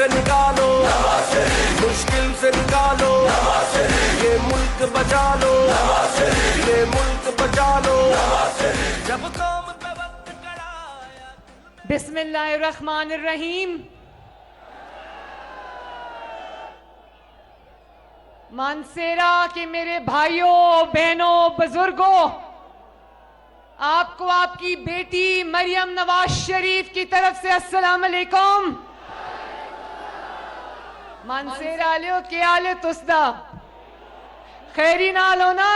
से निकालो, मुश्किल से निकालो, ये मुल्क बचा लो, ये मुल्क बचा लो, जब कौम पे वक्त कड़ाया। बिस्मिल्लाहिर्रहमानिर्रहीम। मानसेरा के मेरे भाइयों, बहनों, बुजुर्गों, आपको आपकी बेटी मरियम नवाज शरीफ की तरफ से अस्सलाम अलैकुम। मानसेरा आलियो के आले तुसदा खैरी नाल हो ना।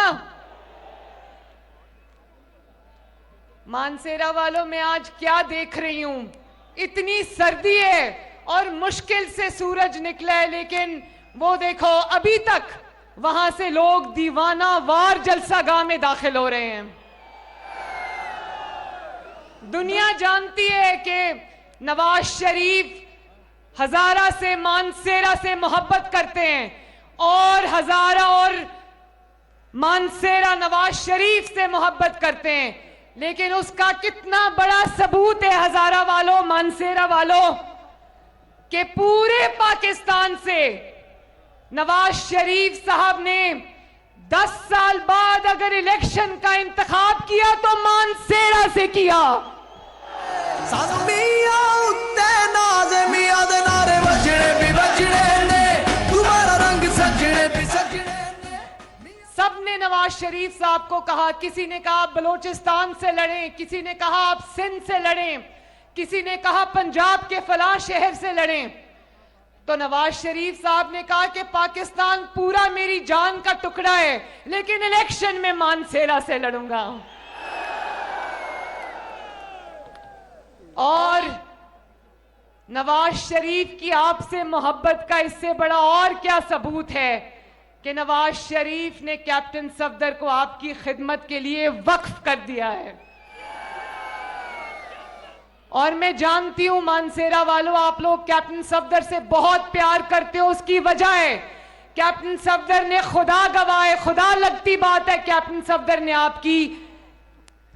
मानसेरा वालों, मैं आज क्या देख रही हूं, इतनी सर्दी है और मुश्किल से सूरज निकला है, लेकिन वो देखो अभी तक वहां से लोग दीवाना वार जलसागाह में दाखिल हो रहे हैं। दुनिया जानती है कि नवाज शरीफ हजारा से, मानसेरा से मोहब्बत करते हैं और हजारा और मानसेरा नवाज शरीफ से मोहब्बत करते हैं, लेकिन उसका कितना बड़ा सबूत है हजारा वालों, मानसेरा वालों, कि पूरे पाकिस्तान से नवाज शरीफ साहब ने 10 साल बाद अगर इलेक्शन का इंतखाब किया तो मानसेरा से किया। सबने नवाज शरीफ साहब को कहा, किसी ने कहा आप बलोचिस्तान से लड़ें, किसी ने कहा आप सिंध से लड़ें, किसी ने कहा पंजाब के फलां शहर से लड़ें। तो नवाज शरीफ साहब ने कहा कि पाकिस्तान पूरा मेरी जान का टुकड़ा है, लेकिन इलेक्शन में मानसेरा से लड़ूंगा। और नवाज शरीफ की आपसे मोहब्बत का इससे बड़ा और क्या सबूत है कि नवाज शरीफ ने कैप्टन सफदर को आपकी खिदमत के लिए वक्फ कर दिया है। और मैं जानती हूं मानसेरा वालों, आप लोग कैप्टन सफदर से बहुत प्यार करते हो, उसकी वजह है कैप्टन सफदर ने, खुदा गवाह है, खुदा लगती बात है, कैप्टन सफदर ने आपकी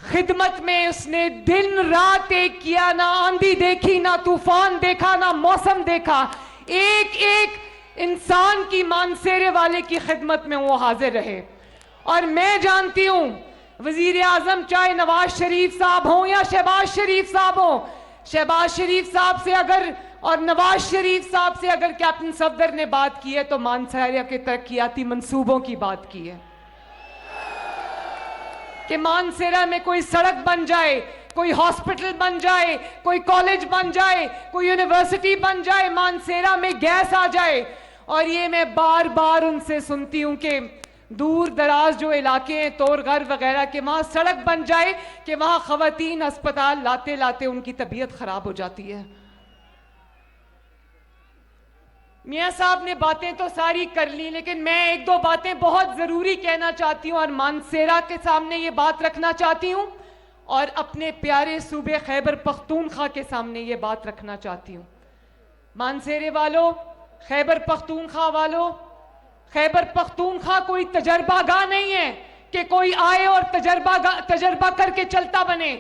खिदमत में उसने दिन रात एक किया, ना आंधी देखी, ना तूफान देखा, ना मौसम देखा, एक एक इंसान की मानसेरे वाले की खिदमत में वो हाजिर रहे। और मैं जानती हूं वजीर आजम चाहे नवाज शरीफ साहब हो या शहबाज शरीफ साहब हो, शहबाज शरीफ साहब से अगर और नवाज शरीफ साहब से अगर कैप्टन सफदर ने बात की है तो मानसेरा के तरक्याती मंसूबों की बात की है कि मानसेरा में कोई सड़क बन जाए, कोई हॉस्पिटल बन जाए, कोई कॉलेज बन जाए, कोई यूनिवर्सिटी बन जाए, मानसेरा में गैस आ जाए। और ये मैं बार बार उनसे सुनती हूं कि दूर दराज जो इलाके हैं, तोरगर वगैरह के, वहां सड़क बन जाए कि वहां खवातीन अस्पताल लाते लाते उनकी तबीयत खराब हो जाती है। मियां साहब ने बातें तो सारी कर ली, लेकिन मैं एक दो बातें बहुत जरूरी कहना चाहती हूं और मानसेरा के सामने ये बात रखना चाहती हूं और अपने प्यारे सूबे खैबर पख्तूनख्वा के सामने ये बात रखना चाहती हूं। मानसेरे वालों, खैबर पख्तूनख्वा वालों, खैबर पख्तूनख्वा कोई तजर्बागाह नहीं है कि कोई आए और तजर्बा करके चलता बने,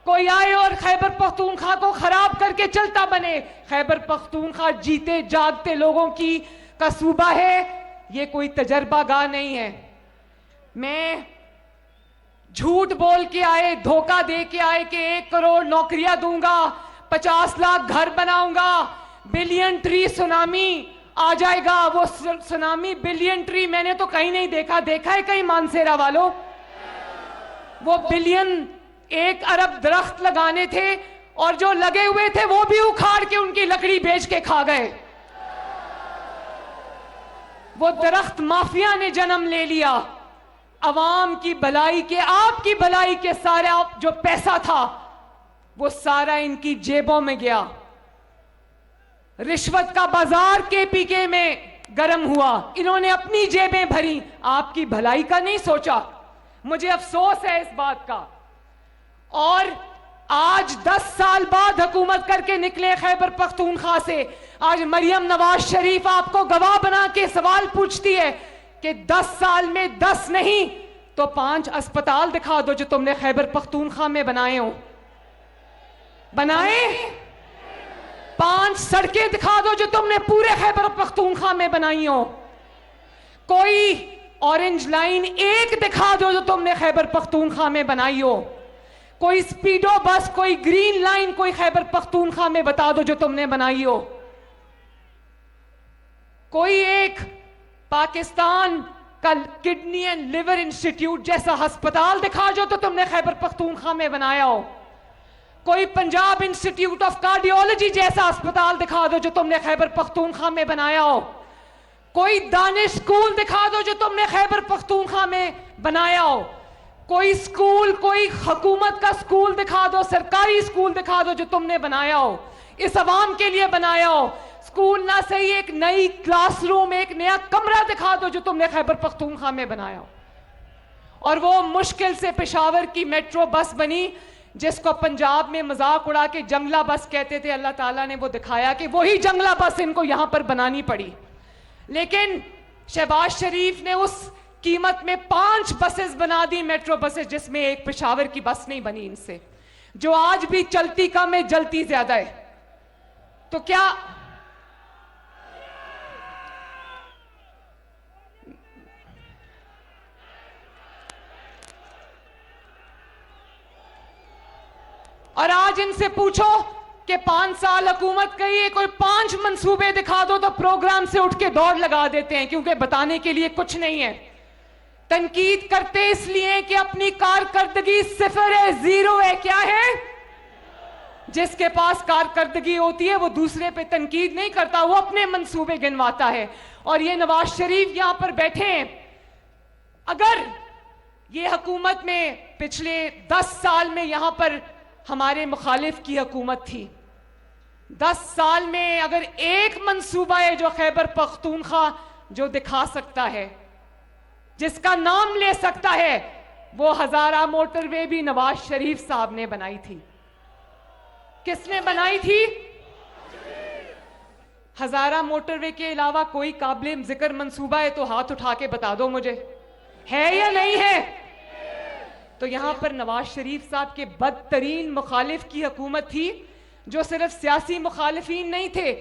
कोई आए और खैबर पख्तूनख्वा को खराब करके चलता बने। खैबर पख्तूनख्वा जीते जागते लोगों की का सूबा है, ये कोई तजर्बागाह नहीं है। मैं झूठ बोल के आए, धोखा दे के आए कि 1 करोड़ नौकरियां दूंगा, 50 लाख घर बनाऊंगा, बिलियन ट्री सुनामी आ जाएगा। वो सुनामी बिलियन ट्री मैंने तो कहीं नहीं देखा। देखा है कहीं मानसेरा वालों? वो बिलियन 1 अरब दरख्त लगाने थे और जो लगे हुए थे वो भी उखाड़ के उनकी लकड़ी बेच के खा गए। वो दरख्त माफिया ने जन्म ले लिया। अवाम की भलाई के, आपकी भलाई के सारे जो पैसा था वो सारा इनकी जेबों में गया। रिश्वत का बाजार केपीके में गर्म हुआ, इन्होंने अपनी जेबें भरी, आपकी भलाई का नहीं सोचा। मुझे अफसोस है इस बात का। और आज 10 साल बाद हुकूमत करके निकले खैबर पख्तूनख्वा से, आज मरियम नवाज शरीफ आपको गवाह बना के सवाल पूछती है कि 10 साल में 10 नहीं तो 5 अस्पताल दिखा दो जो तुमने खैबर पख्तूनख्वा में बनाए हो। बनाए? 5 सड़कें दिखा दो जो तुमने पूरे खैबर पख्तूनख्वा में बनाई हो। कोई ऑरेंज लाइन एक दिखा दो जो तुमने खैबर पख्तूनख्वा में बनाई हो। कोई स्पीडो बस, कोई ग्रीन लाइन, कोई खैबर पख्तूनख्वा में बता दो जो तुमने बनाई हो। कोई एक पाकिस्तान का किडनी एंड लिवर इंस्टीट्यूट जैसा अस्पताल दिखा जो तो तुमने खैबर पख्तूनख्वा में बनाया हो। कोई पंजाब इंस्टीट्यूट ऑफ कार्डियोलॉजी जैसा अस्पताल दिखा दो जो तुमने खैबर पख्तूनख्वा में बनाया हो। कोई दानिश स्कूल दिखा दो जो तुमने खैबर पख्तूनख्वा में बनाया हो। कोई स्कूल, कोई हुकूमत का स्कूल दिखा दो, सरकारी स्कूल दिखा दो जो तुमने बनाया हो, इस अवाम के लिए बनाया हो। स्कूल ना सही, एक नई क्लासरूम, एक नया कमरा दिखा दो जो तुमने खैबर पख्तूनख्वा में बनाया हो। और वो मुश्किल से पेशावर की मेट्रो बस बनी जिसको पंजाब में मजाक उड़ा के जंगला बस कहते थे। अल्लाह ताला ने वो दिखाया कि वही जंगला बस इनको यहां पर बनानी पड़ी। लेकिन शहबाज शरीफ ने उस कीमत में 5 बसेस बना दी, मेट्रो बसेस, जिसमें एक पेशावर की बस नहीं बनी इनसे, जो आज भी चलती कम है, जलती ज्यादा है। तो क्या और आज इनसे पूछो कि 5 साल हुकूमत कही है, कोई 5 मंसूबे दिखा दो तो प्रोग्राम से उठ के दौड़ लगा देते हैं, क्योंकि बताने के लिए कुछ नहीं है। तनकीद करते इसलिए कि अपनी कारकर्दगी 0 है, 0 है। क्या है? जिसके पास कारकर्दगी होती है वो दूसरे पे तनकीद नहीं करता, वो अपने मंसूबे गिनवाता है। और ये नवाज शरीफ यहां पर बैठे हैं। अगर ये हुकूमत में पिछले 10 साल में यहां पर हमारे मुखालिफ की हुकूमत थी, 10 साल में अगर एक मंसूबा है जो खैबर पख्तूनख्वा जो दिखा सकता है, जिसका नाम ले सकता है, वो हजारा मोटरवे भी नवाज शरीफ साहब ने बनाई थी। किसने बनाई थी? हजारा मोटरवे के अलावा कोई काबिल जिक्र मंसूबा है तो हाथ उठा के बता दो मुझे, है या नहीं है? तो यहां पर नवाज शरीफ साहब के बदतरीन मुखालिफ की हुकूमत थी, जो सिर्फ सियासी मुखालिफिन नहीं थे,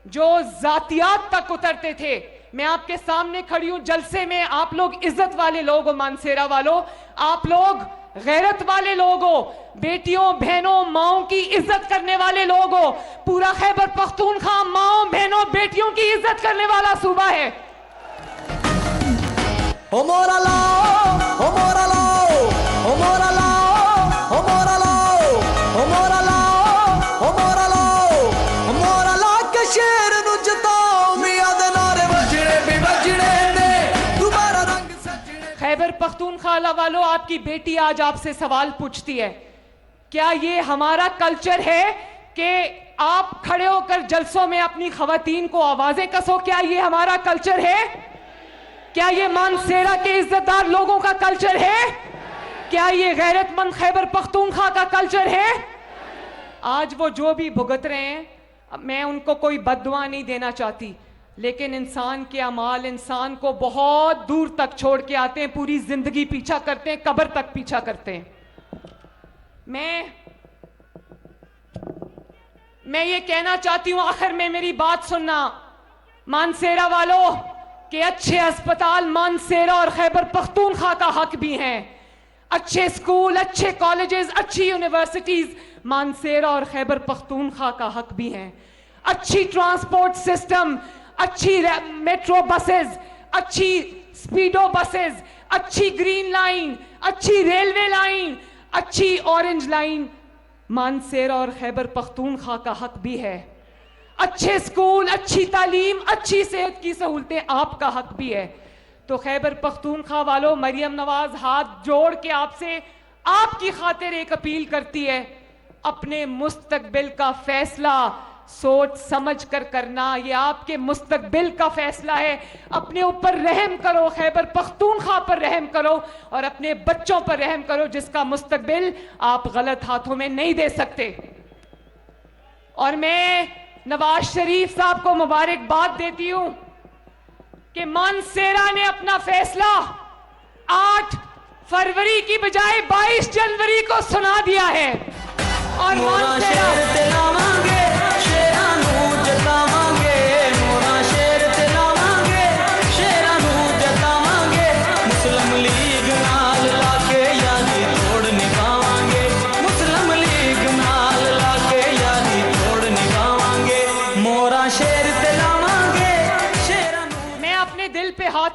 जो जातियात तक उतरते थे। मैं आपके सामने खड़ी हूं जलसे में, आप लोग इज्जत वाले लोग हो, मानसेरा वालों, आप लोग गैरत वाले लोग हो, बेटियों बहनों माओं की इज्जत करने वाले लोग हो। पूरा खैबर पख्तूनख्वा माओं बहनों बेटियों की इज्जत करने वाला सूबा है। हो मोरा लाओ, हो मोरा लाओ, हो मोरा लाओ, हो मोरा लाओ, हो मोरा लाओ, हो मोरा लाओ, हो मोरा ला के शेर नु जताओ, मियां दे नारे वजने भी वजने ने, दोबारा रंग सजने। खैबर पख्तूनख्वा वालों, आपकी बेटी आज आपसे सवाल पूछती है, क्या ये हमारा कल्चर है कि आप खड़े होकर जलसों में अपनी खवातीन को आवाजें कसो? क्या ये हमारा कल्चर है? क्या ये मानसेरा के इज्जतदार लोगों का कल्चर है? क्या ये गैरतमंद खैबर पख्तूनख्वा का कल्चर है? आज वो जो भी भुगत रहे हैं, मैं उनको कोई बद्दुआ नहीं देना चाहती, लेकिन इंसान के अमाल इंसान को बहुत दूर तक छोड़ के आते हैं, पूरी जिंदगी पीछा करते हैं, कब्र तक पीछा करते हैं। मैं ये कहना चाहती हूं, आखिर में मेरी बात सुनना, मानसेरा वालों, कि अच्छे अस्पताल मानसेरा और खैबर पख्तूनख्वा का हक भी हैं। अच्छे स्कूल, अच्छे कॉलेजेस, अच्छी यूनिवर्सिटीज मानसेरा और खैबर पख्तूनख्वा का हक भी हैं। अच्छी ट्रांसपोर्ट सिस्टम, अच्छी मेट्रो बसेस, अच्छी स्पीडो बसेस, अच्छी ग्रीन लाइन, अच्छी रेलवे लाइन, अच्छी ऑरेंज लाइन मानसेरा और खैबर पख्तूनख्वा का हक भी है। अच्छे स्कूल, अच्छी तालीम, अच्छी सेहत की सहूलतें आपका हक भी है। तो खैबर पख्तूनख्वा वालों, मरियम नवाज हाथ जोड़ के आपसे आपकी खातिर एक अपील करती है, अपने मुस्तकबिल का फैसला सोच समझ कर करना, ये आपके मुस्तकबिल का फैसला है। अपने ऊपर रहम करो, खैबर पख्तूनख्वा पर रहम करो और अपने बच्चों पर रहम करो, जिसका मुस्तकबिल आप गलत हाथों में नहीं दे सकते। और मैं नवाज शरीफ साहब को मुबारकबाद देती हूं कि मानसेरा ने अपना फैसला 8 फरवरी की बजाय 22 जनवरी को सुना दिया है। और मानसेरा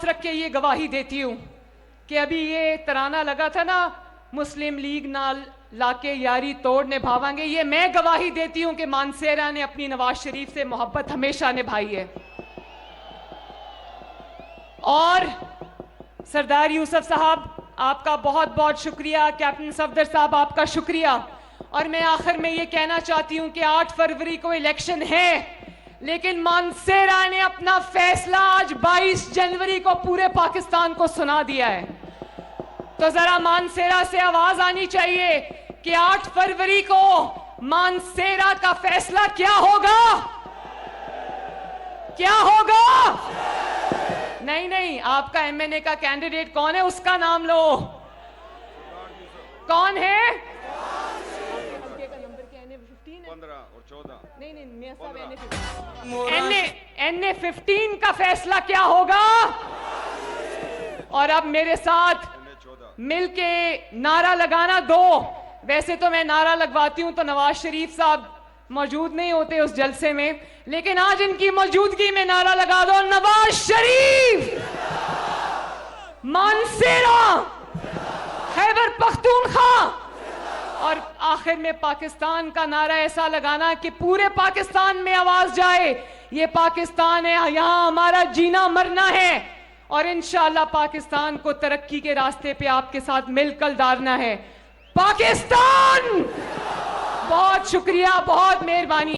हाथ रख के ये गवाही देती हूं कि अभी ये तराना लगा था ना, मुस्लिम लीग नाल लाके यारी तोड़ निभावांगे, ये मैं गवाही देती हूं कि मानसेरा ने अपनी नवाज शरीफ से मोहब्बत हमेशा निभाई है। और सरदार यूसुफ साहब आपका बहुत बहुत शुक्रिया, कैप्टन सफदर साहब आपका शुक्रिया। और मैं आखिर में ये कहना चाहती हूं कि 8 फरवरी को इलेक्शन है, लेकिन मानसेरा ने अपना फैसला आज 22 जनवरी को पूरे पाकिस्तान को सुना दिया है। तो जरा मानसेरा से आवाज आनी चाहिए कि 8 फरवरी को मानसेरा का फैसला क्या होगा, क्या होगा। नहीं नहीं, आपका एमएनए का कैंडिडेट कौन है, उसका नाम लो। कौन है? 15 और 14। नहीं नहीं मियां साहब, एनए 15 का फैसला क्या होगा। और अब मेरे साथ मिलके नारा लगाना दो। वैसे तो मैं नारा लगवाती हूं तो नवाज शरीफ साहब मौजूद नहीं होते उस जलसे में, लेकिन आज इनकी मौजूदगी में नारा लगा दो, नवाज शरीफ, मानसेरा, खैबर पख्तूनख्वा। और आखिर में पाकिस्तान का नारा ऐसा लगाना कि पूरे पाकिस्तान में आवाज जाए, ये पाकिस्तान है, यहां हमारा जीना मरना है, और इंशाअल्लाह पाकिस्तान को तरक्की के रास्ते पे आपके साथ मिलकर डालना है। पाकिस्तान, बहुत शुक्रिया, बहुत मेहरबानी।